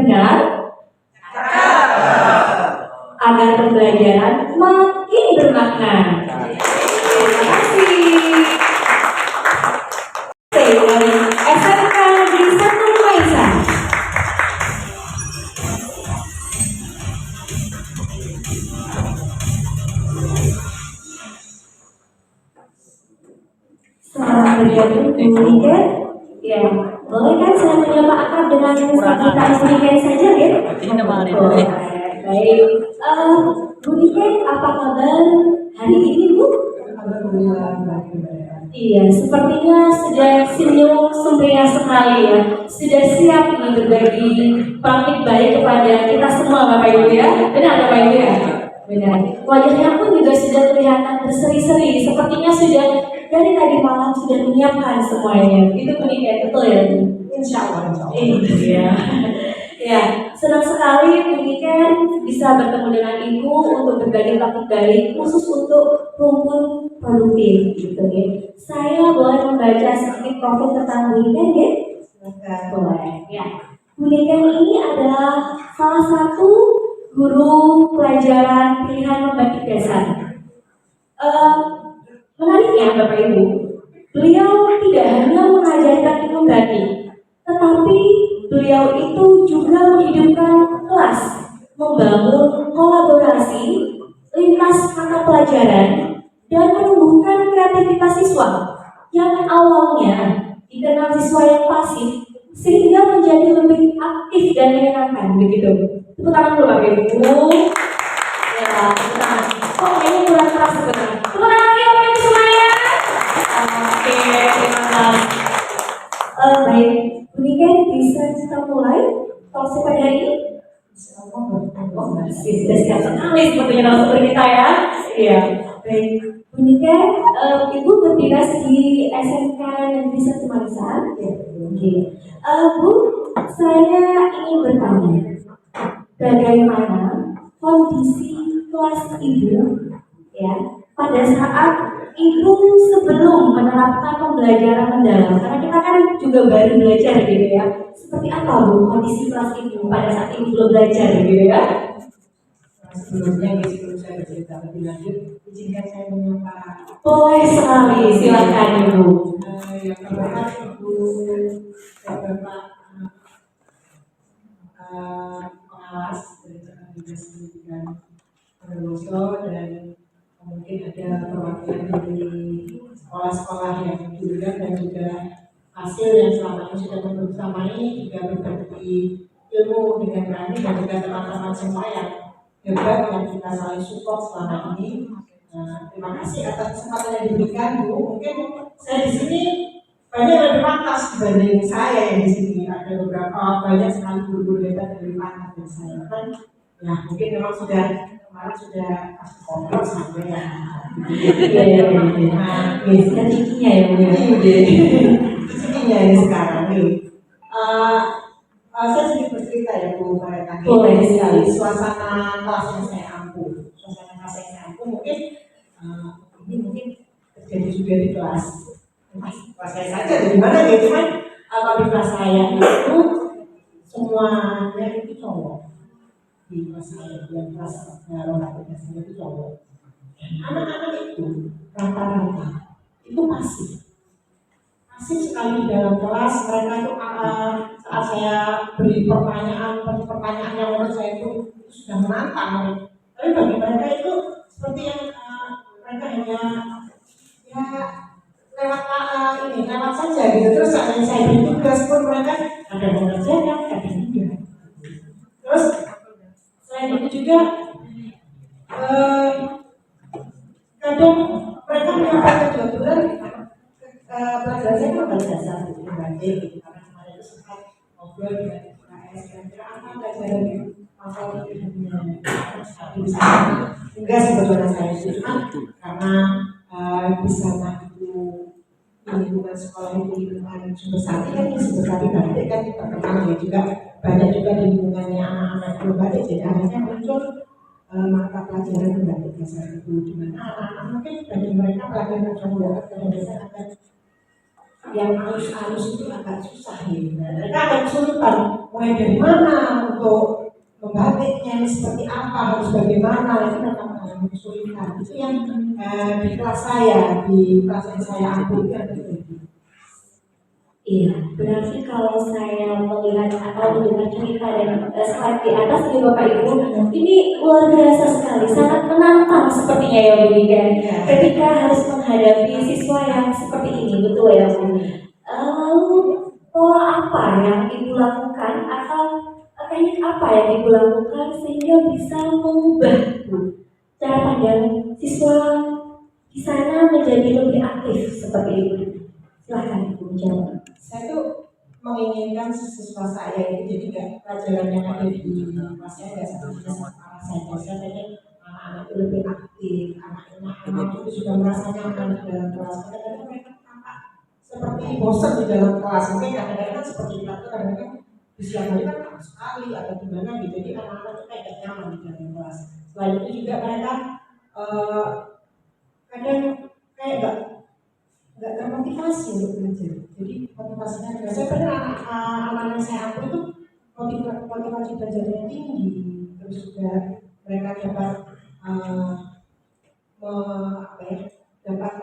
benar agar pembelajaran makin bermakna. Terima kasih. Dari SMK di Satu Maisa. Selamat bergabung di Niken. Ya, boleh kan saya menyapa akrab dengan sebutan Niken saja ya? Baik. Bu Niken, apa kabar hari ini Bu? Iya, sepertinya sudah senyum sempurna sekali ya. Sudah siap ini berbagi praktik baik kepada kita semua Bapak Ibu ya. Benar Bapak Ibu ya? Benar. Wajahnya pun juga sudah kelihatan berseri-seri. Sepertinya sudah dari tadi malam sudah menyiapkan semuanya. Itu pendidikan betul ya? Insya Allah. Iya. Ya, senang sekali pendidikan bisa bertemu dengan Ibu untuk berbagi praktik baik khusus untuk rumpun produktif gitu ya. Saya boleh membaca sedikit profil tentang pendidikan ya? Boleh. Ya. Pendidikan ini adalah salah satu guru pelajaran pilihan membatik dasar. Menariknya Bapak Ibu, beliau tidak hanya mengajarkan ilmu batik, tetapi beliau itu juga menghidupkan kelas, membangun kolaborasi lintas mata pelajaran, dan menumbuhkan kreativitas siswa yang awalnya dikenal siswa yang pasif sehingga menjadi lebih aktif dan menyenangkan begitu. Tepuk tangan dulu Bapak Ibu. Ya, tepuk tangan. Kok kayaknya kurang keras sebenarnya. Tepuk tangan lagi Bapak Ibu semuanya. Oke, terima kasih. Baik, mungkin bisa kita mulai talkshow pada hari ini. Sudah siap sekali sepertinya narasumber kita ya. Iya. Baik, Bunika, Ibu berdinas di SMK Negeri Satu Maisa. Oke. Bu, saya ingin bertanya, bagaimana kondisi kelas Ibu ya pada saat Ibu sebelum menerapkan pembelajaran mendalam, karena kita kan juga baru belajar gitu ya. Seperti apa Bu kondisi kelas Ibu pada saat Ibu belum belajar gitu ya? Sebelumnya, sebelum saya bercerita lebih lanjut, izinkan saya menyapa. Boleh sekali, silakan Ibu. Yang pertama Ibu dan Bapak pengawas dari Dinas Pendidikan Bondowoso dan mungkin ada perwakilan dari sekolah-sekolah yang duluan dan juga hasil yang selama ini sudah bersamai juga berbagi ilmu dengan kami dan juga teman-teman semua yang hebat yang kita saling support selama ini. Terima kasih atas kesempatan yang diberikan Bu. Mungkin saya di sini banyak lebih pantas dibanding saya yang di sini. Ada beberapa banyak sekali guru-guru hebat yang lebih pantas dari saya. Kan, ya mungkin memang sudah kemarin sudah kasih kontrol sampai ya. Kan cikinya ya Bu. Cikinya ini sekarang nih. Saya sedikit bercerita ya Bu Mareta. Boleh sekali. Suasana kelas yang saya ampuh, mungkin ini mungkin terjadi juga di kelas saya saja dari mana ya, cuman kalau di kelas saya itu semuanya itu cowok di kelas saya, yang kelas rombongan saya itu cowok. Anak-anak itu rata-rata itu pasif sekali dalam kelas. Mereka itu saat saya beri pertanyaan yang menurut saya itu sudah menantang, tapi bagi mereka itu seperti yang mereka hanya ya lewat saja gitu. Terus saat saya beri tugas pun mereka ada mengerjakan, ada tidak. Terus selain itu juga kadang mereka menyampaikan kebetulan pelajaran saya kan bahasa dasar berbagai gitu, karena kemarin itu sempat ngobrol dengan UKS kira-kira apa pelajarannya, apa pilihannya, bisa enggak sebetulnya saya itu cuma karena di sana itu lingkungan sekolah itu lingkungan sumber sate kan yang sumber sate batik kan terkenal ya, juga banyak juga di lingkungannya anak-anak belum batik, jadi akhirnya muncul mata pelajaran batik dasar itu. Dimana anak-anak mungkin bagi mereka pelajaran cowok kadang-kadang akan yang halus-halus itu agak susah ya. Mereka agak kesulitan mulai dari mana untuk membatiknya ini seperti apa, harus bagaimana, itu mereka mengalami kesulitan. Itu yang di kelas saya, di kelas yang saya ambil itu terjadi. Iya, berarti kalau saya melihat atau mendengar cerita dan slide di atas nih Bapak Ibu, ini luar biasa sekali, sangat menantang sepertinya ya Bu Nika. Ketika harus menghadapi siswa yang seperti ini, betul ya Bu? Lalu pola apa yang Ibu lakukan atau teknik apa yang Ibu lakukan sehingga bisa mengubah Bu, cara pandang siswa di sana menjadi lebih aktif seperti itu? Silahkan Ibu menjawab. Saya tuh menginginkan siswa saya itu jadi nggak pelajaran yang ada di kelas saya nggak seperti sama saja. Saya pengen anak-anak itu lebih aktif, anak-anak itu juga merasa nyaman di dalam kelas. Kadang-kadang mereka tampak seperti bosan di dalam kelas. Mungkin kadang-kadang seperti kita tuh kadang-kadang di siang hari kan panas sekali atau gimana gitu. Jadi anak-anak itu kayak gak nyaman di dalam kelas. Selain itu juga mereka kadang kayak nggak termotivasi untuk belajar. Jadi motivasinya rendah. Saya pernah anak-anak saya ambil itu motivasi belajarnya tinggi. Terus juga mereka dapat dapat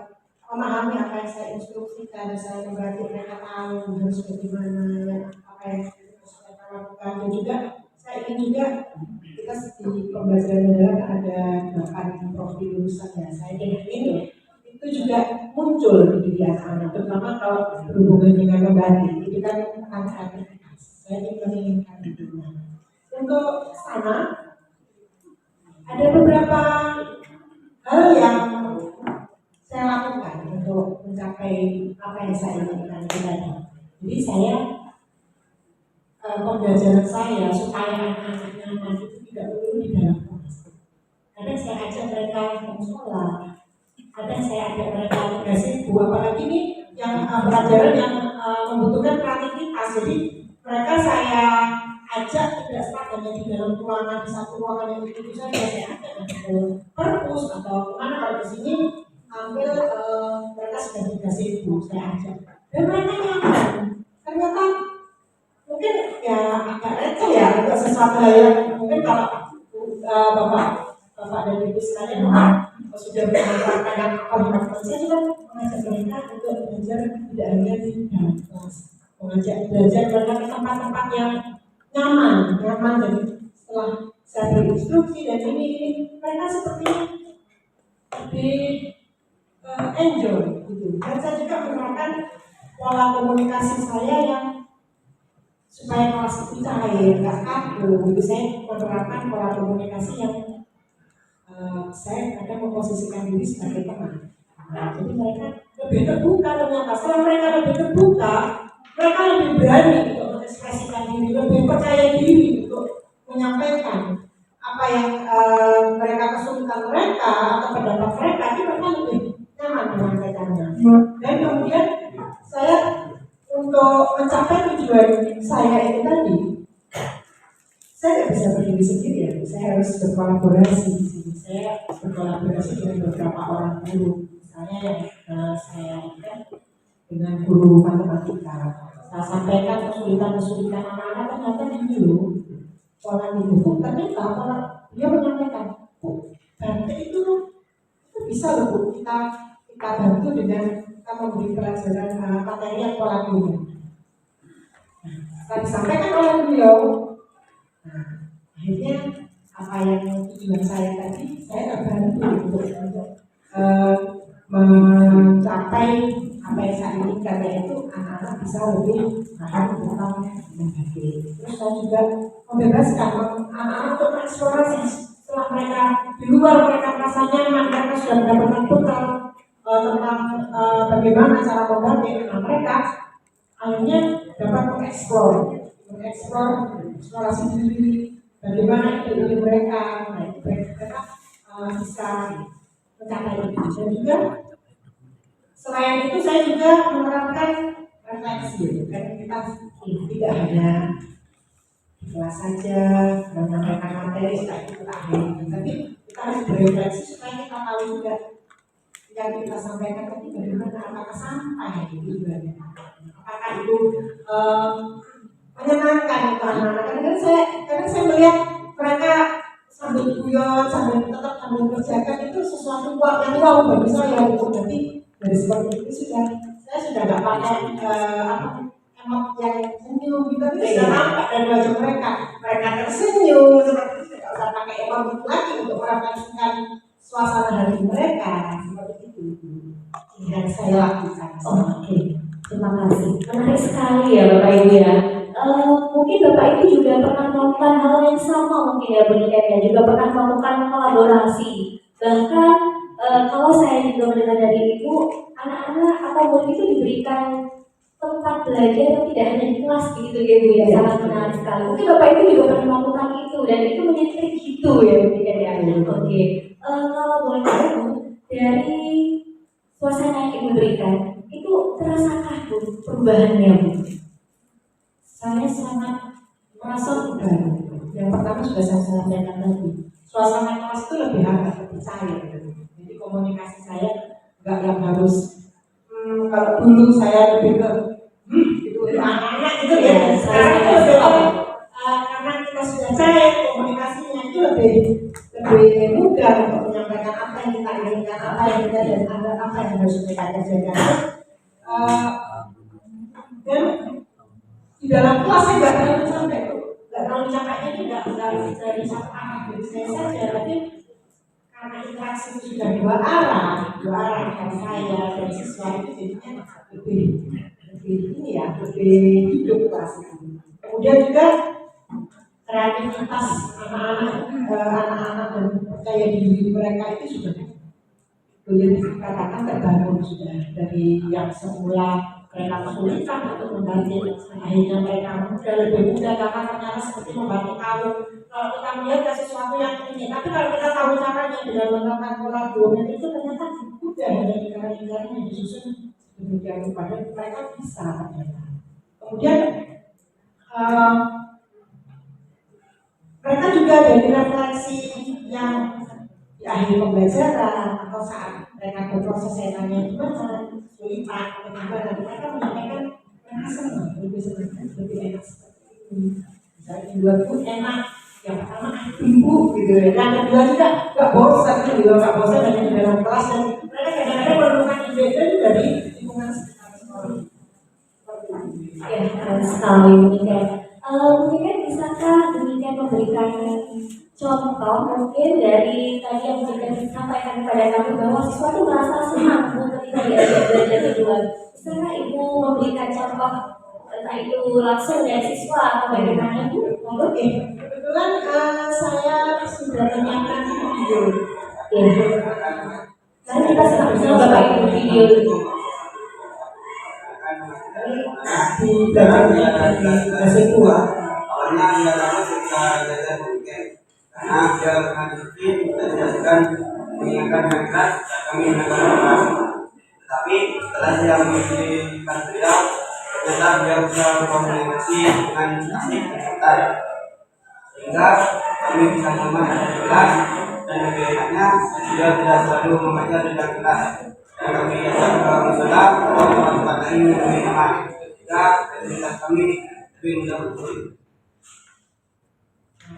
memahami apa yang saya instruksikan. Saya membantu mereka tahu harus bagaimana, apa yang harus mereka lakukan. Dan juga saya ingin juga kita di pembelajaran adalah ada 8 profil lulusan ya. Saya ingin itu juga muncul di diri anak-anak, terutama kalau berhubungan dengan membatik. Itu kan tentang kreativitas. Saya menginginkan itu. Untuk sana ada beberapa hal yang saya lakukan untuk mencapai apa yang saya inginkan tadi. Jadi saya pembelajaran saya supaya anak-anak nyaman itu tidak perlu di dalam kelas. Kadang saya ajak mereka bersekolah, kadang saya ajak mereka berhasil, apalagi ini yang pelajaran yang membutuhkan kreativitas. Jadi mereka saya ajak tidak hanya di dalam ruangan, di satu ruangan yang itu saja. Saya ajak ke perpus atau kemana, kalau di sini ambil mereka sudah dikasih ibu, saya ajak dan mereka nyaman. Ternyata mungkin ya agak receh ya untuk sesuatu yang mungkin kalau bapak dan ibu sekalian sudah menerapkan yang apa, saya juga mengajak mereka untuk belajar tidak hanya di dalam kelas, mengajak belajar mereka ke tempat-tempat yang nyaman. Jadi setelah saya beri instruksi dan ini mereka sepertinya lebih enjoy gitu. Dan saya juga menerapkan pola komunikasi saya yang supaya kelas itu cair, nggak kaku. Gitu. Saya menerapkan pola komunikasi yang saya kadang memposisikan diri sebagai teman. Jadi mereka lebih terbuka ternyata. Setelah mereka lebih terbuka, mereka lebih berani untuk mengekspresikan diri, lebih percaya diri untuk menyampaikan apa yang mereka kesulitan mereka atau pendapat mereka. Itu mereka lebih nyaman menyampaikannya. Dan kemudian saya untuk mencapai tujuan saya itu tadi, saya tidak bisa berdiri sendiri ya. Saya harus berkolaborasi di sini. Saya berkolaborasi dengan beberapa orang guru. Misalnya yang saya ingat dengan guru matematika. Saya sampaikan kesulitan anak-anak, ternyata gini loh. Pola itu ternyata kalau dia menyampaikan, batik itu bisa loh Bu, kita bantu dengan kita memberi pelajaran materi yang pola guru. Setelah disampaikan oleh beliau, akhirnya apa yang tujuan saya tadi, saya terbantu untuk mencapai apa yang saya inginkan, yaitu anak-anak bisa lebih paham tentang membatik. Terus saya juga membebaskan anak-anak untuk eksplorasi. Setelah mereka di luar mereka merasa nyaman, mereka sudah mendapatkan bekal tentang bagaimana cara membatik. Mereka akhirnya dapat eksplorasi diri, bagaimana ide mereka. Mereka bisa mencapai itu. Dan juga selain itu saya juga menerapkan refleksi. Kan kita tidak hanya di kelas saja menyampaikan materi setelah itu kita akhiri, tapi kita harus berefleksi supaya kita tahu juga yang kita sampaikan tadi bagaimana, apakah sampai tujuannya, apakah itu menyenangkan untuk anak-anak. Kadang saya melihat mereka sambil guyon, sambil mengerjakan itu sesuatu yang wow bagi saya. Itu berarti dari seperti itu saya sudah nggak pakai emot yang senyum gitu, tapi sudah nampak dari wajah mereka tersenyum seperti itu. Tidak usah pakai emot itu lagi untuk merefleksikan suasana hati mereka seperti itu yang saya lakukan. Oke, terima kasih. Menarik sekali ya Bapak Ibu ya. Mungkin Bapak Ibu juga pernah melakukan hal yang sama mungkin ya Bu Niken ya, juga pernah melakukan kolaborasi. Bahkan kalau saya juga mendengar dari Ibu, anak-anak atau murid itu diberikan tempat belajar yang tidak hanya di kelas gitu ya Bu ya, sangat menarik sekali. Mungkin Bapak Ibu juga pernah melakukan itu dan itu menjadi trik gitu ya Bu Niken ya. Oke, kalau boleh tahu dari suasana yang Ibu berikan, itu terasakah Bu perubahannya Bu? Saya sangat merasa udara. Yang pertama sudah saya sampaikan tadi, suasana kelas itu lebih hangat, lebih cair. Jadi komunikasi saya nggak yang harus kalau dulu saya lebih ke itu anak-anak gitu ya. Sekarang itu lebih karena kita sudah cair, komunikasinya itu lebih mudah untuk menyampaikan apa yang kita inginkan, apa yang kita dan apa yang harus kita kerjakan. Dan di dalam kelas saya nggak terlalu capeknya itu nggak dari satu arah dari saya saja, tapi karena interaksi itu sudah dua arah dari saya dan siswa itu jadinya lebih hidup kelas itu. Kemudian juga kreativitas anak-anak dan percaya diri mereka itu sudah boleh dikatakan terbangun sudah dari yang semula mereka kesulitan untuk membantu, akhirnya mereka lebih mudah karena ternyata seperti membantu kamu. Kalau kita melihat sesuatu yang ini, tapi kalau kita tahu caranya dengan menerapkan pola dua itu ternyata mudah dari lingkaran-lingkaran yang disusun demikian rupa dan mereka bisa ternyata. Kemudian mereka juga dari refleksi yang di akhir pembelajaran atau saat mereka berproses saya tanya gimana sulitan atau gimana, mereka menyampaikan mereka senang, lebih enak seperti ini. Misalnya dua pun enak, yang pertama ibu gitu ya, yang kedua juga nggak bosan hanya di dalam kelas dan mereka kadang-kadang menemukan ide dari lingkungan sekitar sekolah. Ya, keren sekali Niken. Mungkin bisakah Niken memberikan contoh mungkin dari tadi yang Niken sampaikan kepada kami bahwa siswa itu merasa senang ketika diajak belajar berdua. Bisakah Ibu memberikan contoh entah itu langsung dari siswa atau bagaimana Bu? Oke, kebetulan saya sudah menyiapkan video. Mari kita simak bersama Bapak Ibu video itu. Di belakangnya di bahasa tua. Awalnya dia lama kita belajar mungkin karena dia pernah disiplin kita dijelaskan mengingatkan yang keras kami mendengar keras. Tetapi setelah dia mengikuti beliau, ternyata dia bisa berkomunikasi dengan asik dan santai, sehingga kami bisa nyaman di kelas dan lebih enaknya dia tidak selalu membaca di dalam kelas dan kami ajak ke musola atau tempat lain yang lebih nyaman sehingga aktivitas kami lebih mudah berkumpul.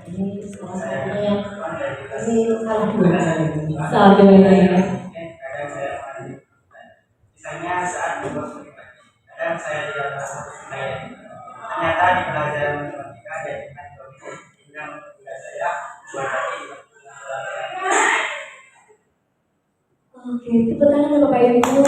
Ini salah satunya yang ini salah dua. Salah dua ya. Misalnya saat kadang saya tidak merasa percaya. Ternyata di pelajaran matematika ada dengan yang tidak saya buat lagi. Oke, tepuk tangan Bapak Ibu.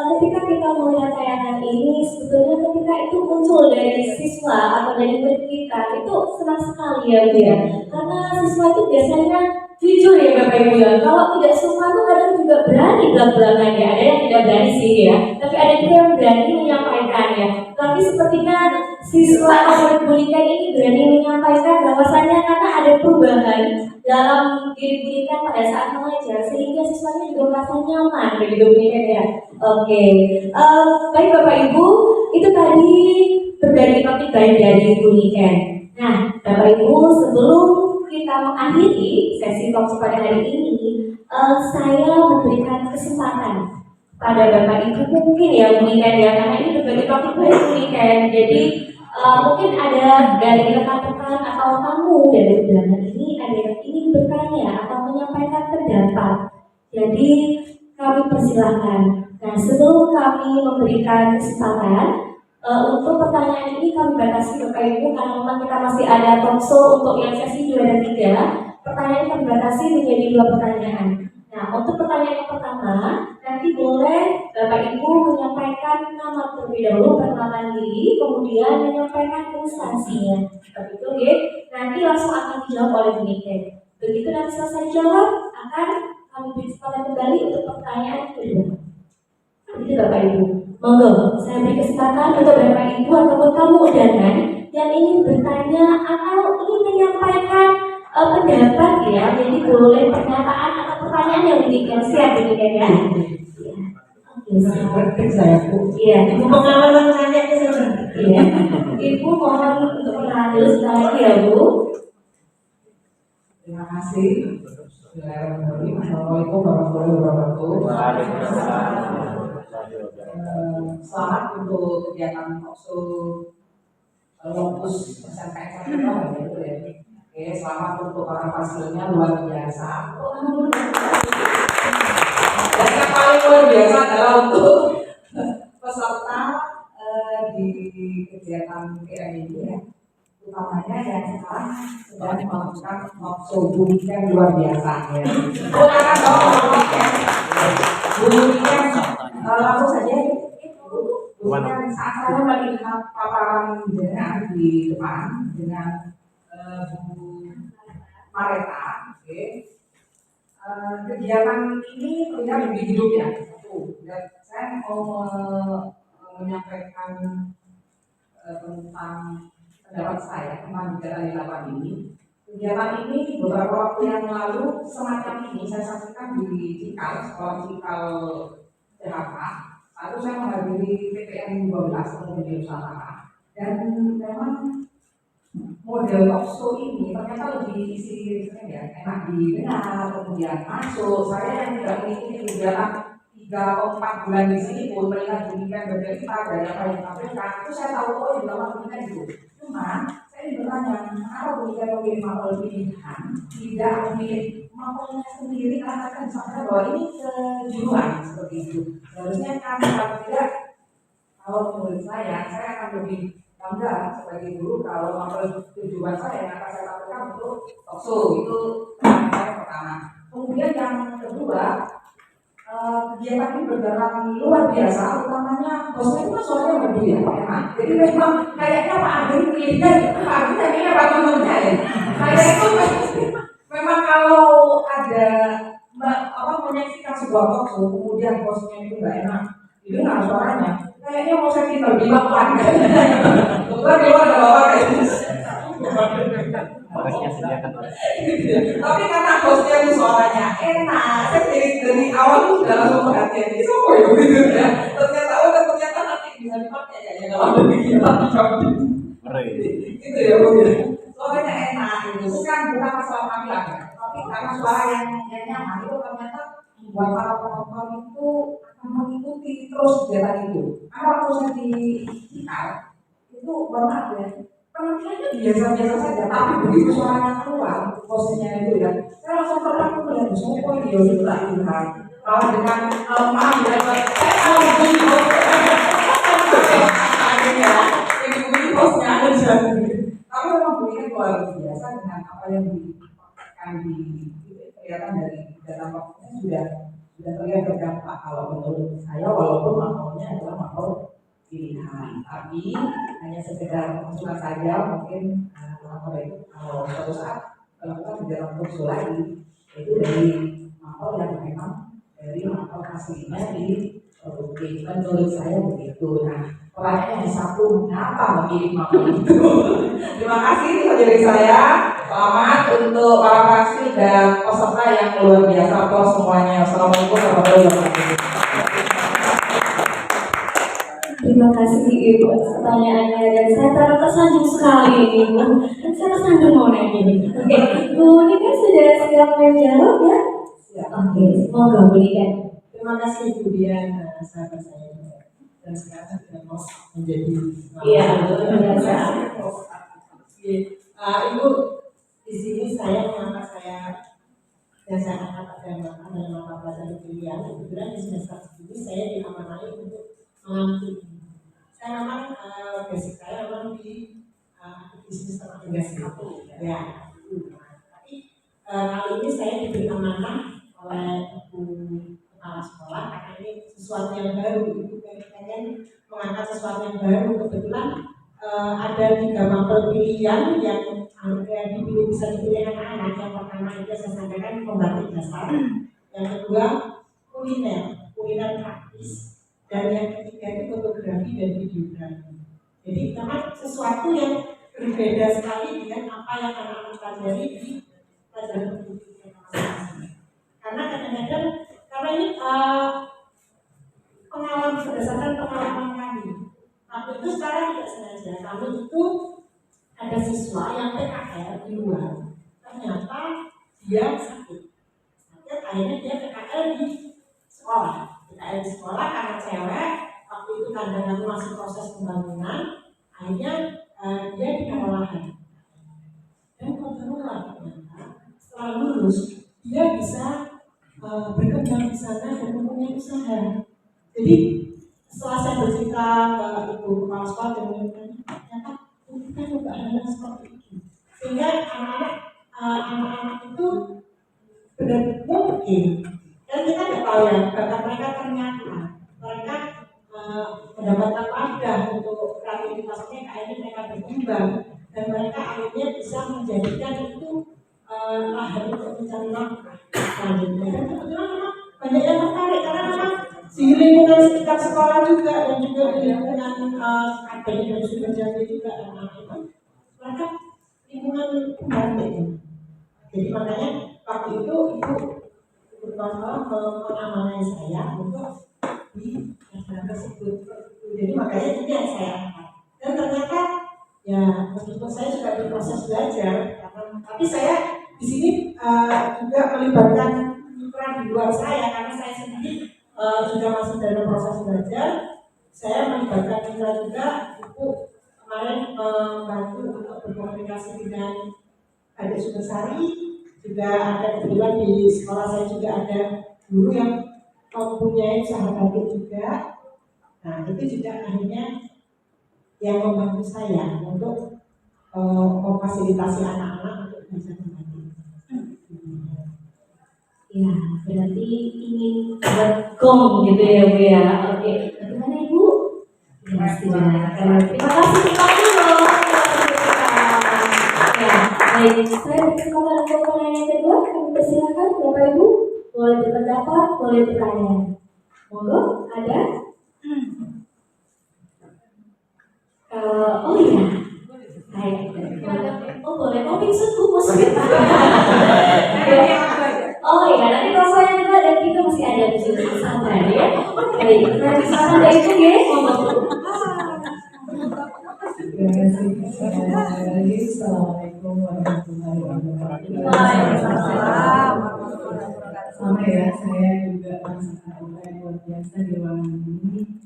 Ketika kita melihat tayangan ini, sebetulnya ketika itu muncul dari siswa atau dari murid kita, itu senang sekali ya Bu ya. Karena siswa itu biasanya jujur ya Bapak Ibu ya. Kalau tidak suka itu kadang juga berani belak-belakan ya. Ada yang tidak berani sih ya, tapi ada juga yang berani menyampaikan ya. Tapi sepertinya siswa atau murid Bu Niken ini berani menyampaikan bahwasannya karena ada perubahan dalam diri Bu Niken pada saat mengajar, sehingga siswanya juga merasa nyaman begitu Bu Niken ya. Oke, baik Bapak Ibu, itu tadi berbagi topik baik dari Bu Niken. Nah, Bapak Ibu, sebelum kita mengakhiri sesi talk pada hari ini, saya memberikan kesempatan pada Bapak Ibu mungkin ya weekend ya, karena ini berbagai topik weekend. Jadi mungkin ada dari rekan-rekan atau tamu dari undangan ini ada yang ingin bertanya atau menyampaikan pendapat. Jadi kami persilahkan. Nah, sebelum kami memberikan kesempatan untuk pertanyaan ini kami batasi Bapak Ibu karena memang kita masih ada talkshow untuk yang sesi 2 dan 3. Pertanyaan kami batasi menjadi 2 pertanyaan. Nah, untuk pertanyaan yang pertama, nanti boleh Bapak Ibu menyampaikan nama terlebih dahulu, perkenalan diri, kemudian menyampaikan instansinya. Seperti itu, ya. Nanti langsung akan dijawab oleh Bu Niken. Begitu nanti selesai jawab, akan kami beri kesempatan kembali untuk pertanyaan kedua. Itu Bapak Ibu. Monggo, saya beri kesempatan untuk Bapak Ibu ataupun tamu undangan yang ingin bertanya atau ingin menyampaikan pendapat ya. Jadi boleh pernyataan atau pertanyaan yang diberikan siap diberikan ya. Oke, siap. Saya Bu. Iya. Ibu pengalaman nanya ke saya. Iya. Ibu mohon untuk perkenalan dulu sekali lagi ya Bu. Terima kasih. Bismillahirrahmanirrahim. Assalamualaikum warahmatullahi wabarakatuh. Selamat untuk kegiatan talkshow Lokus SMK itu ya. Oke, selamat untuk para hasilnya luar biasa. Dan yang paling luar biasa adalah untuk peserta di kegiatan PM ini ya. Utamanya yang sekarang sedang melakukan talkshow bunyikan luar biasa ya. Bunyikan langsung saja. Bunyikan saat saya melihat paparan dengan di depan dengan Bu Mareta, oke. Kegiatan ini terlihat lebih hidup ya. Satu, dan saya mau menyampaikan tentang pendapat saya tentang kegiatan di lapangan ini. Kegiatan ini beberapa waktu yang lalu semacam ini saya saksikan di Cikal, sekolah Cikal Jakarta. Lalu saya menghadiri PPM 12 kemudian Nusantara. Dan memang model talkshow ini ternyata lebih isi ya, enak didengar, kemudian masuk. Saya yang tidak mengikuti kegiatan 3 atau 4 bulan di sini pun melihat demikian bercerita dari apa yang ditampilkan, itu saya tahu di dalam demikian itu. Cuma saya bertanya, kenapa demikian memilih mapel pilihan, tidak memilih mapelnya sendiri karena kan misalnya bahwa ini kejuruan seperti itu. Seharusnya kan kalau tidak, kalau menurut saya akan lebih bangga sebagai guru kalau mapel tujuan saya yang akan saya lakukan untuk talkshow itu yang pertama. Kemudian yang kedua, kegiatan ini berjalan luar biasa, utamanya bosnya itu kan suaranya merdu ya, memang. Jadi memang kayaknya Pak Adi pilihnya, Pak Adi kayaknya Pak Temennya ya. Saya itu memang kalau ada menyaksikan sebuah talkshow, kemudian bosnya itu nggak enak, itu nggak suaranya. Kayaknya mau saya tinggal bilang Pak. Kebetulan di luar ada bapak tapi karena bosnya itu suaranya enak, saya dari awal itu sudah langsung perhatian ini semua ya begitu ya. Ternyata nanti bisa dipakai kayaknya kalau ada pikiran gitu ya Bu. Suaranya enak itu bukan masalah tampilan ya, tapi karena suara yang nyaman itu ternyata membuat para penonton itu akan mengikuti terus kegiatan itu. Karena waktu saya di Cikal itu banget ya. Penampilannya biasa-biasa saja, tapi begitu suaranya keluar, posisinya itu ya, saya langsung terlalu melihat semua video itu tak lihat. Kalau dengan maaf ya, saya mau bunyi bosnya aja. Tapi memang bunyinya luar biasa dengan apa yang dipakaikan di kelihatan dari data waktunya sudah terlihat berdampak. Kalau menurut saya, walaupun maklumnya adalah makhluk pilihan, tapi hanya sekedar masukan saja mungkin apa itu kalau suatu saat melakukan kegiatan talkshow lagi itu dari mapel yang memang dari mapel aslinya di produksi. Menurut saya begitu. Nah, pertanyaannya hanya satu, mengapa memilih mapel itu? Terima kasih dari saya. Selamat untuk para hasil dan peserta yang luar biasa semuanya. Assalamualaikum warahmatullahi wabarakatuh. terima kasih Ibu atas pertanyaannya dan saya sangat tersanjung sekali Ibu. Saya tersanjung mau nanya ini. Oke, Bu ini kan sudah siap menjawab ya? Siap. Oke, semoga Bu Nika. Terima kasih Ibu Dian, sahabat saya juga. Dan sekarang sudah mau menjadi Iya, luar biasa. Ibu, di sini saya mengangkat saya dan saya angkat pada mata pelajaran pilihan. Kebetulan di semester ini saya diamanai untuk mengambil. Saya memang basic saya memang di bisnis sama investasi ya. Tapi kali ini saya diberi amanah oleh ibu kepala sekolah karena ini sesuatu yang baru. Ibu pengen mengangkat sesuatu yang baru. Kebetulan ada 3 mapel pilihan yang dipilih, bisa dipilih anak-anak. Yang pertama itu saya sampaikan pembatik dasar, yang kedua kuliner praktis, dan yang ketiga itu fotografi dan videografi. Jadi memang sesuatu yang berbeda sekali dengan apa yang anak-anak pelajari di pelajaran pendidikan masing-masing. Karena kadang-kadang karena ini pengalaman berdasarkan pengalaman kami. Waktu itu sekarang tidak sengaja kami itu ada siswa yang PKL di luar. Ternyata dia sakit. Akhirnya dia PKL di sekolah. PKL di sekolah karena cewek. Waktu itu kandang masih proses pembangunan. Akhirnya dia di pengolahan. Dan kebetulan ternyata setelah lulus dia bisa berkembang di sana dan mempunyai usaha. Jadi setelah saya bercerita ke ibu kepala sekolah dan ternyata kita coba hal seperti itu, sehingga anak-anak itu benar mungkin, dan kita tidak tahu ya bakat mereka ternyata mereka mendapatkan wadah untuk kreativitasnya akhirnya mereka berkembang dan mereka akhirnya bisa menjadikan itu lahan untuk mencari nafkah selanjutnya. Dan kebetulan memang banyak yang tertarik karena memang di lingkungan sekitar sekolah juga dan juga di lingkungan akademik dan sumber jambi juga anak-anak itu mereka lingkungan pembantik. Jadi makanya waktu itu ibu mengamanai saya untuk di acara tersebut. Jadi makanya ini yang saya angkat. Dan ternyata ya meskipun saya juga berproses belajar, tapi saya di sini juga melibatkan mitra di luar saya karena saya sendiri juga masih dalam proses belajar. Saya melibatkan mitra juga. Ibu kemarin membantu untuk berkomunikasi dengan adik Sumbersari, juga ada kebetulan di sekolah saya juga ada guru yang mempunyai usaha batik juga. Nah itu juga akhirnya yang membantu saya untuk memfasilitasi anak-anak untuk bisa membatik. Ya, berarti ingin buat gong gitu ya Bu ya. Oke, bagaimana Ibu? Ya, sudah. Terima kasih Pak Dulu. Ya, baik. Saya berkesempatan untuk pertanyaan kedua. Kami persilakan Bapak Ibu boleh berpendapat, boleh bertanya. Monggo, ada? Oh iya. Baik. Oh boleh. Oh pingsan Bu masih. Oh iya, nanti kalau yang kedua dan kita masih ada di sini santai ya. Baik, nanti santai itu ya. Assalamualaikum warahmatullahi wabarakatuh. Waalaikumsalam. Sama ya, saya juga merasakan apa yang luar biasa di ruangan ini.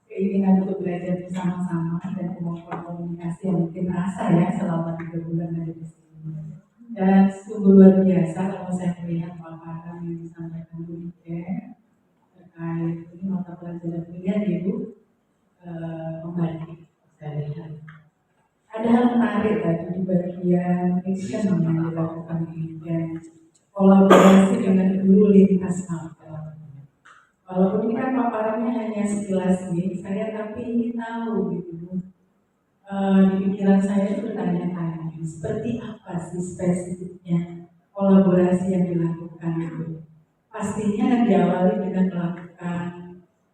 Keinginan untuk belajar bersama-sama dan kemampuan komunikasi yang mungkin terasa ya selama 3 bulan ada di sini. Dan sungguh luar biasa kalau saya melihat paparan yang disampaikan Bu Ike terkait ini mata pelajaran pilihan Ibu membatik. Saya lihat ada hal menarik tadi di bagian action yang dilakukan di kolaborasi dengan guru lintas mapel. Walaupun ini kan paparannya hanya sekilas nih, saya tapi ingin tahu gitu. Di pikiran saya itu bertanya-tanya, seperti apa sih spesifiknya kolaborasi yang dilakukan itu? Pastinya kan diawali dengan melakukan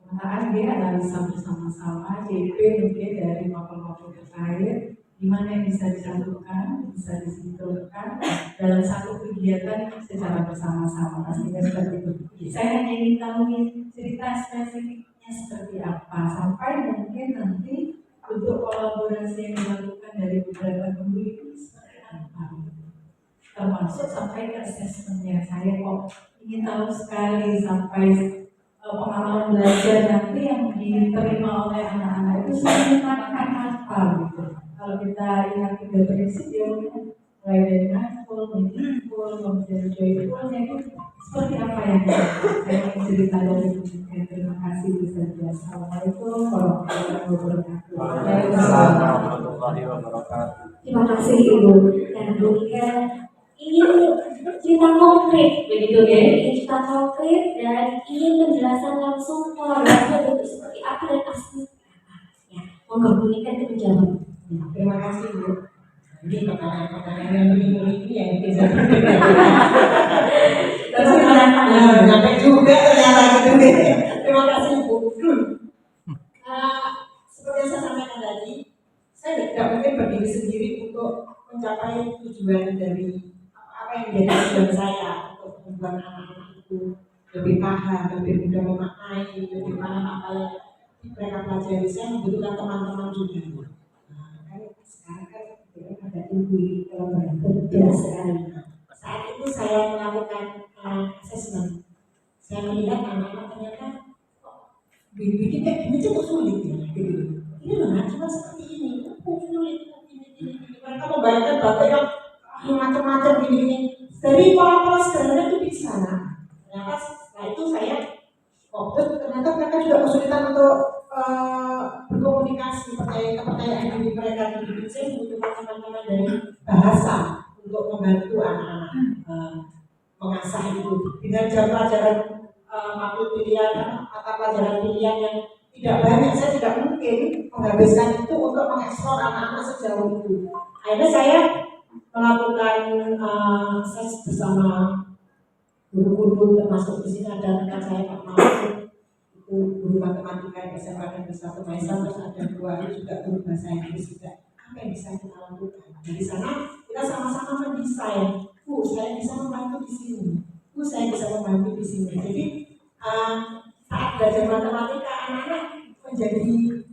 pemetaan analisa bersama-sama, JP mungkin dari mapel-mapel terkait, di mana yang bisa disatukan, bisa disimpulkan dalam satu kegiatan secara bersama-sama. Pastinya seperti itu. Saya hanya ingin tahu nih cerita spesifiknya seperti apa, sampai mungkin nanti untuk kolaborasi yang dilakukan dari beberapa guru itu seperti apa, termasuk sampai ke assessmentnya. Saya kok ingin tahu sekali sampai pengalaman belajar nanti yang diterima oleh anak-anak itu semacam apa gitu. Kalau kita ingat 3 prinsip ya mulai dari mindful, meaningful, kemudian joyfulnya itu seperti apa yang saya ingin cerita dari ini. Terima kasih Bu Saja. Assalamualaikum warahmatullahi wabarakatuh. Waalaikumsalam warahmatullahi wabarakatuh. Terima kasih Ibu. Dan Bu Ika ingin cerita konkret begitu ya, ingin cerita konkret dan ingin menjelaskan langsung kolaborasi itu seperti apa dan asli apa. Ya, monggo Bu Ika itu menjawab. Terima kasih Bu. Jadi pertanyaan-pertanyaan yang ini yang bikin saya nyampe juga ternyata gitu. Terima kasih Bu. Seperti yang saya sampaikan tadi, saya tidak mungkin berdiri sendiri untuk mencapai tujuan dari apa yang menjadi tujuan saya untuk membuat anak-anak itu lebih paham, lebih mudah memaknai, lebih paham apa yang mereka pelajari. Saya membutuhkan teman-teman juga. Sekarang kan ada ibu kolaborator jelas sekali. Saat itu saya melakukan assessment. Saya melihat anak-anak ternyata kok bikin kayak gini cukup sulit ya. Gitu. Ini loh, cuma seperti ini. Sulit, ini. Mereka membayangkan bahwa yang macam-macam gini. Dari pola-pola sederhana itu bisa. Ternyata setelah itu saya fokus. Ternyata mereka juga kesulitan untuk berkomunikasi, kepercayaan diri mereka di saya membutuhkan teman-teman dari bahasa untuk membantu anak-anak mengasah itu dengan jam pelajaran mata pilihan mata pelajaran pilihan yang tidak banyak. Saya tidak mungkin menghabiskan itu untuk mengeksplor anak-anak sejauh itu. Akhirnya saya melakukan ses bersama guru-guru, termasuk di sini ada rekan saya Pak Mahfud, itu guru matematika yang SMA dan S1 Maisa, terus ada dua juga guru bahasa Inggris juga. Apa yang bisa kita lakukan? Dari sana kita sama-sama mendesain. Saya bisa membantu di sini. Saya bisa membantu di sini. Jadi saat belajar matematika anak-anak menjadi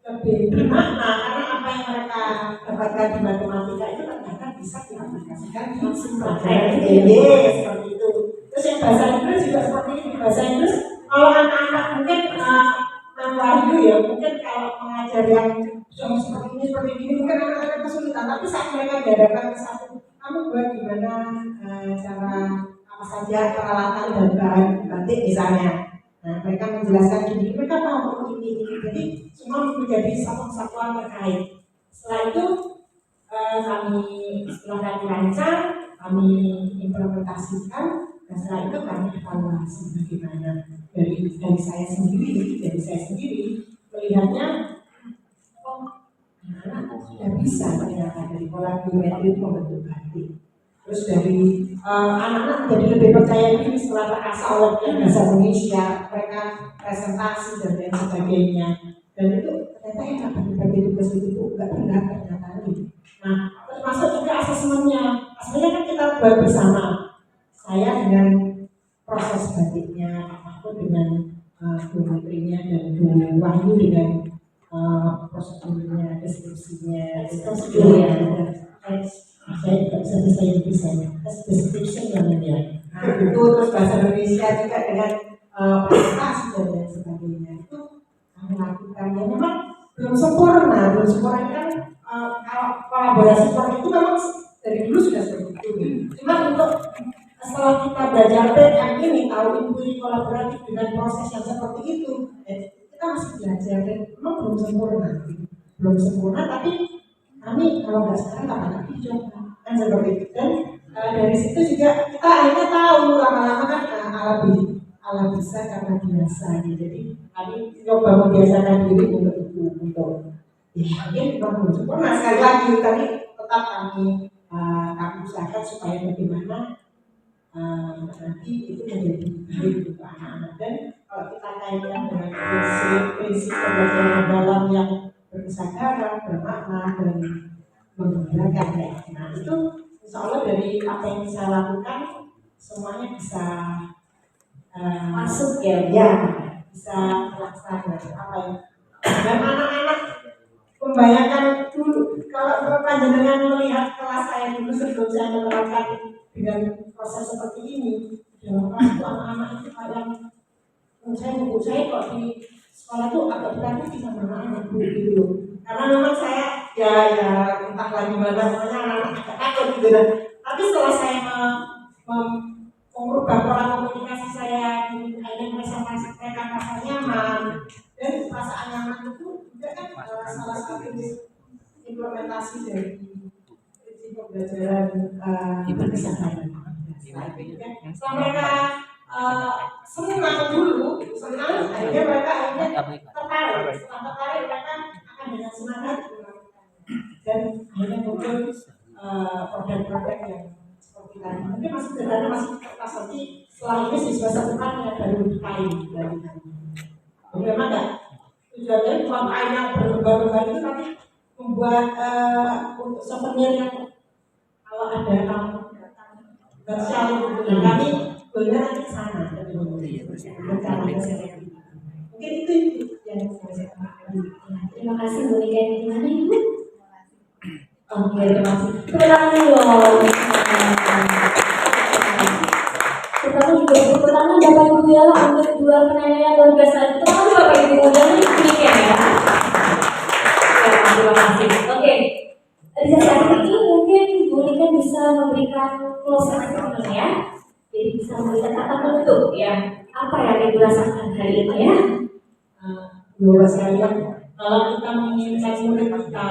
lebih bermakna karena apa yang mereka dapatkan di matematika itu ternyata bisa diaplikasikan di pelajaran seperti itu. Terus yang bahasa Inggris juga seperti itu. Bahasa Inggris kalau anak-anak mungkin Wahyu ya, mungkin kalau mengajar yang seperti ini mungkin anak-anak kesulitan. Tapi saat mereka dihadapkan ke satu, kamu buat gimana cara apa saja peralatan dan bahan batik misalnya. Nah, mereka menjelaskan gini, mereka paham ini. Jadi semua menjadi satu kesatuan terkait. Setelah itu setelah kami rancang, kami implementasikan. Dan setelah itu kami evaluasi bagaimana dari saya sendiri melihatnya, anak sudah bisa ternyata dari pola geometri membentuk batik. Terus dari anak-anak menjadi lebih percaya diri setelah terasah oleh bahasa Indonesia, mereka presentasi dan lain sebagainya. Dan itu ternyata yang akan dibagi tugas itu enggak berat ternyata ini. Nah, termasuk juga asesmennya. Asesmennya kan kita buat bersama. Saya dengan proses batiknya, aku dengan geometrinya, dan Bu Wahyu dengan prosedurnya, deskripsinya, saya tidak bisa bahasa Inggris saya, description namanya. Nah itu terus bahasa Indonesia juga dengan presentasi dan lain sebagainya. Itu kami lakukan. Ya memang belum sempurna kan kalau kolaborasi seperti itu memang dari dulu sudah seperti itu. Cuma untuk setelah kita belajar yang ini tahu ibu kolaboratif dengan proses yang seperti itu, kita masih belajar dan memang belum sempurna, tapi kami kalau nggak sekarang kapan lagi coba kan seperti itu. Dan dari situ juga kita akhirnya tahu lama-lama kan ala bisa karena biasa. Jadi kami coba membiasakan diri untuk ya mungkin belum sempurna sekali lagi, tapi tetap kami usahakan supaya bagaimana nanti itu menjadi baik untuk anak-anak. Dan kalau kita kaitkan dengan prinsip pembelajaran dalam yang berkesadaran, bermakna, dan mengembangkan ya. Nah itu insya Allah dari apa yang saya lakukan semuanya bisa masuk ya, bisa terlaksana. Apa ya? Dan anak-anak membayangkan dulu kalau panjenengan melihat kelas saya dulu sebelum saya menerapkan dengan proses seperti ini, dalam kelas anak-anak itu kayak menurut saya kok di sekolah itu agak berarti bisa anak-anak gitu. Karena memang saya ya entahlah gimana, soalnya anak-anak agak takut gitu kan. Tapi setelah saya mengubah pola komunikasi saya, akhirnya mereka merasa nyaman, dan perasaan nyaman itu juga kan salah satu implementasi dari prinsip pembelajaran berkesabaran. Setelah mereka senang dulu, akhirnya mereka tertarik. Setelah tertarik mereka akan dengan semangat dan akhirnya muncul program-program yang seperti tadi. Mungkin masih sederhana, masih kertas nanti setelah ini siswa satukan yang baru kain dari kami. Bagaimana enggak? Tujuannya bukan kain yang berlembar-lembar itu, tapi membuat untuk souvenir yang kalau ada tamu datang bersyal itu, dan kami boleh nanti ke sana. Mungkin itu yang saya sampaikan. Terima kasih Bu Nika. Gimana Ibu? Oke, terima kasih. Tepuk tangan dong. Pertama juga tepuk tangan Bapak Ibu ya untuk dua penanya yang luar biasa. Tepuk tangan Bapak Ibu dan Bu Nika ya. Terima kasih. Oke. Di saat ini mungkin Bu Nika bisa memberikan closing statement ya. Jadi bisa memberikan kata penutup ya. Apa yang Ibu rasakan hari ini ya? Bahwa saya kalau kita menginginkan murid kita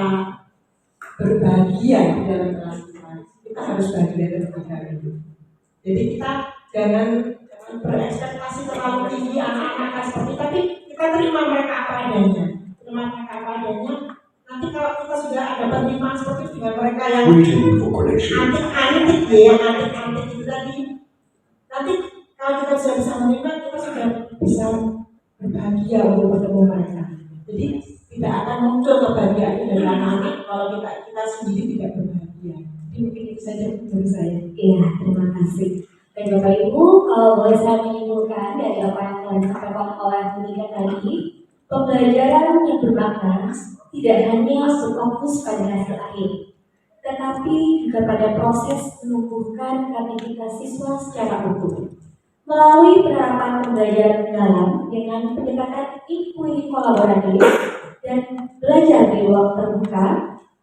berbahagia di dalam kelas kita harus bahagia terlebih dahulu. Jadi kita jangan berekspektasi terlalu tinggi anak-anak seperti, tapi kita terima mereka apa adanya. Terima mereka apa adanya. Nanti kalau kita sudah ada penerimaan seperti itu dengan mereka yang antik-antik ya, antik-antik itu tadi. Nanti kalau kita sudah bisa menerima, kita sudah bisa berbahagia untuk bertemu mereka. Jadi tidak akan muncul kebahagiaan dari anak-anak kalau kita sendiri tidak berbahagia. Jadi mungkin itu saja dari saya. Iya, terima kasih. Dan Bapak Ibu, kalau boleh saya menyimpulkan dari apa yang telah disampaikan oleh Bu Nika tadi, pembelajaran yang bermakna tidak hanya berfokus pada hasil akhir, tetapi juga pada proses menumbuhkan kreativitas siswa secara utuh. Melalui penerapan pembelajaran mendalam dengan pendekatan inquiry kolaboratif dan belajar di ruang terbuka,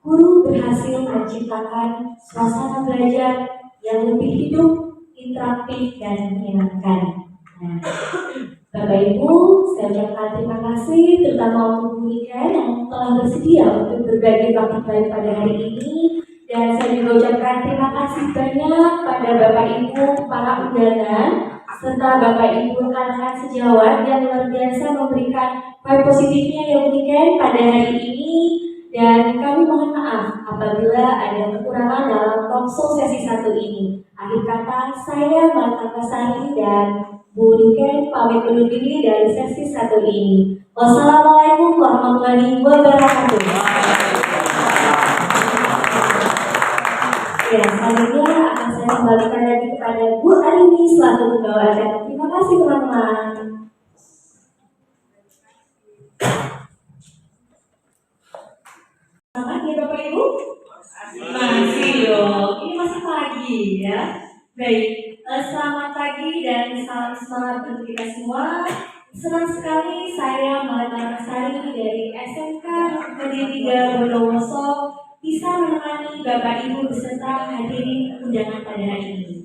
guru berhasil menciptakan suasana belajar yang lebih hidup, interaktif, dan menyenangkan. Nah, Bapak Ibu, saya ucapkan terima kasih terutama untuk Bu Nika yang telah bersedia untuk berbagi praktik baik pada hari ini. Dan saya juga ucapkan terima kasih banyak pada Bapak Ibu para undangan serta Bapak Ibu rekan-rekan sejawat yang luar biasa memberikan vibe positifnya yang unik pada hari ini. Dan kami mohon maaf apabila ada kekurangan dalam talkshow sesi 1 ini. Akhir kata, saya Marta Kasari dan Bu Nika pamit undur diri dari sesi 1 ini. Wassalamualaikum warahmatullahi wabarakatuh. Ya, selanjutnya akan saya kembalikan lagi kepada Bu Arini selaku pembawa acara. Terima kasih teman-teman. Selamat ya Bapak Ibu. Masih dong. Ini masih pagi ya. Baik, selamat pagi dan salam semangat untuk kita semua. Senang sekali saya Marta Kasari dari SMK Negeri 3 Bondowoso bisa menemani Bapak Ibu beserta hadirin undangan pada hari ini.